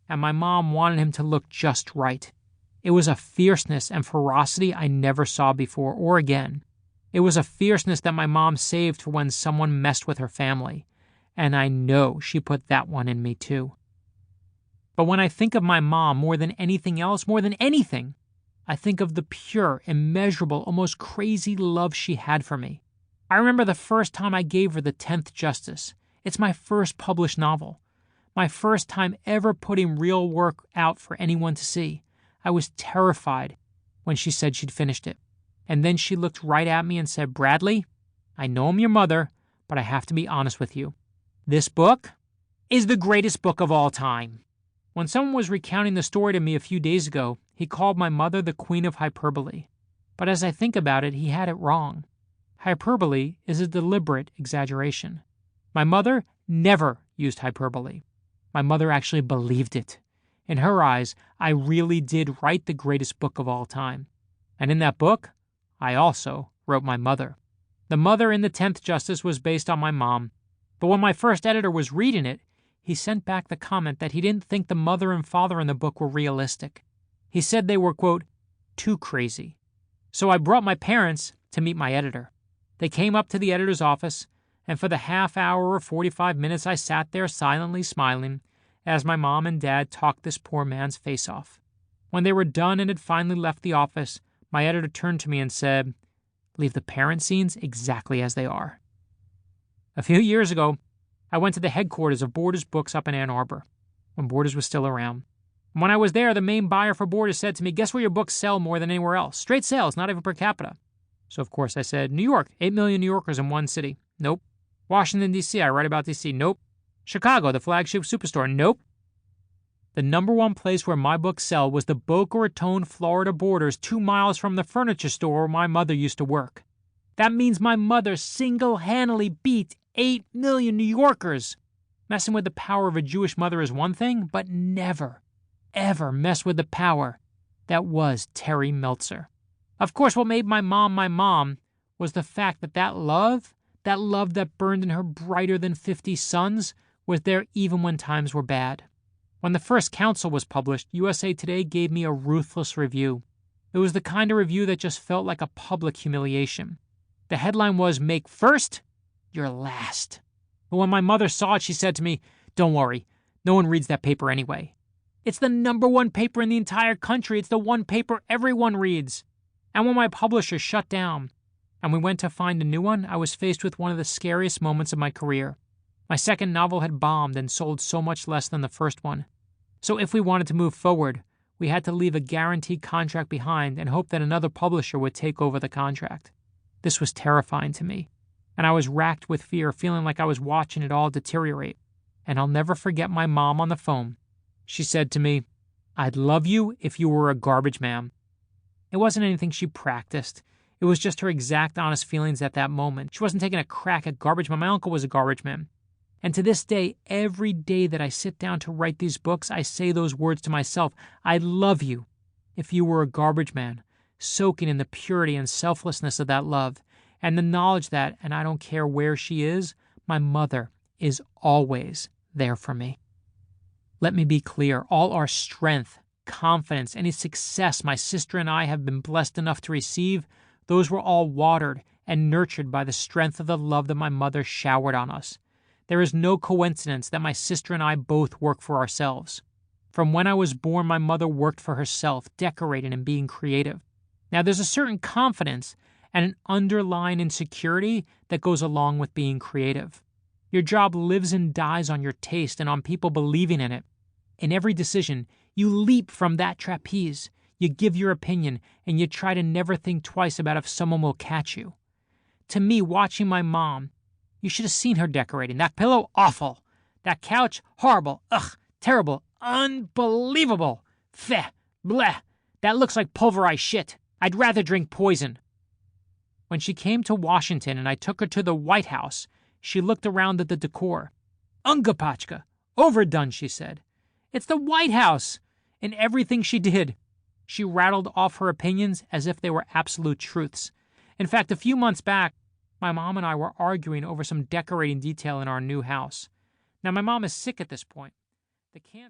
and my mom wanted him to look just right. It was a fierceness and ferocity I never saw before or again. It was a fierceness that my mom saved for when someone messed with her family, and I know she put that one in me too. But when I think of my mom more than anything else, more than anything, I think of the pure, immeasurable, almost crazy love she had for me. I remember the first time I gave her the 10th Justice. It's my first published novel. My first time ever putting real work out for anyone to see. I was terrified when she said she'd finished it. And then she looked right at me and said, "Bradley, I know I'm your mother, but I have to be honest with you. This book is the greatest book of all time." When someone was recounting the story to me a few days ago, he called my mother the Queen of Hyperbole. But as I think about it, he had it wrong. Hyperbole is a deliberate exaggeration. My mother never used hyperbole. My mother actually believed it. In her eyes, I really did write the greatest book of all time. And in that book, I also wrote my mother. The mother in the 10th Justice was based on my mom, but when my first editor was reading it, he sent back the comment that he didn't think the mother and father in the book were realistic. He said they were, quote, too crazy. So I brought my parents to meet my editor. They came up to the editor's office, and for the half hour or 45 minutes I sat there silently smiling as my mom and dad talked this poor man's face off. When they were done and had finally left the office, my editor turned to me and said, "Leave the parent scenes exactly as they are." A few years ago, I went to the headquarters of Borders Books up in Ann Arbor, when Borders was still around. And when I was there, the main buyer for Borders said to me, "Guess where your books sell more than anywhere else? Straight sales, not even per capita." So of course I said, "New York, 8 million New Yorkers in one city." Nope. Washington, D.C., I write about D.C. Nope. Chicago, the flagship superstore. Nope. The number one place where my books sell was the Boca Raton, Florida Borders, 2 miles from the furniture store where my mother used to work. That means my mother single-handedly beat 8 million New Yorkers. Messing with the power of a Jewish mother is one thing, but never, ever mess with the power that was Terri Meltzer. Of course, what made my mom was the fact that that love that burned in her brighter than 50 suns, was there even when times were bad. When the first Counsel was published, USA Today gave me a ruthless review. It was the kind of review that just felt like a public humiliation. The headline was, "Make first your last." But when my mother saw it, she said to me, "Don't worry, no one reads that paper anyway. It's the number one paper in the entire country. It's the one paper everyone reads." And when my publisher shut down and we went to find a new one, I was faced with one of the scariest moments of my career. My second novel had bombed and sold so much less than the first one. So if we wanted to move forward, we had to leave a guaranteed contract behind and hope that another publisher would take over the contract. This was terrifying to me, and I was racked with fear, feeling like I was watching it all deteriorate. And I'll never forget my mom on the phone. She said to me, "I'd love you if you were a garbage man." It wasn't anything she practiced. It was just her exact honest feelings at that moment. She wasn't taking a crack at garbage man. My uncle was a garbage man. And to this day, every day that I sit down to write these books, I say those words to myself. "I'd love you if you were a garbage man," soaking in the purity and selflessness of that love, and the knowledge that, and I don't care where she is, my mother is always there for me. Let me be clear, all our strength, confidence, any success my sister and I have been blessed enough to receive, those were all watered and nurtured by the strength of the love that my mother showered on us. There is no coincidence that my sister and I both work for ourselves. From when I was born, my mother worked for herself, decorating and being creative. Now, there's a certain confidence and an underlying insecurity that goes along with being creative. Your job lives and dies on your taste and on people believing in it. In every decision, you leap from that trapeze, you give your opinion, and you try to never think twice about if someone will catch you. To me, watching my mom, you should have seen her decorating. That pillow, awful. That couch, horrible. Ugh, terrible. Unbelievable. Feh, bleh. That looks like pulverized shit. I'd rather drink poison. When she came to Washington and I took her to the White House, she looked around at the decor. "Ungapachka, overdone," she said. "It's the White House." In everything she did, she rattled off her opinions as if they were absolute truths. In fact, a few months back, my mom and I were arguing over some decorating detail in our new house. Now, my mom is sick at this point. The cancer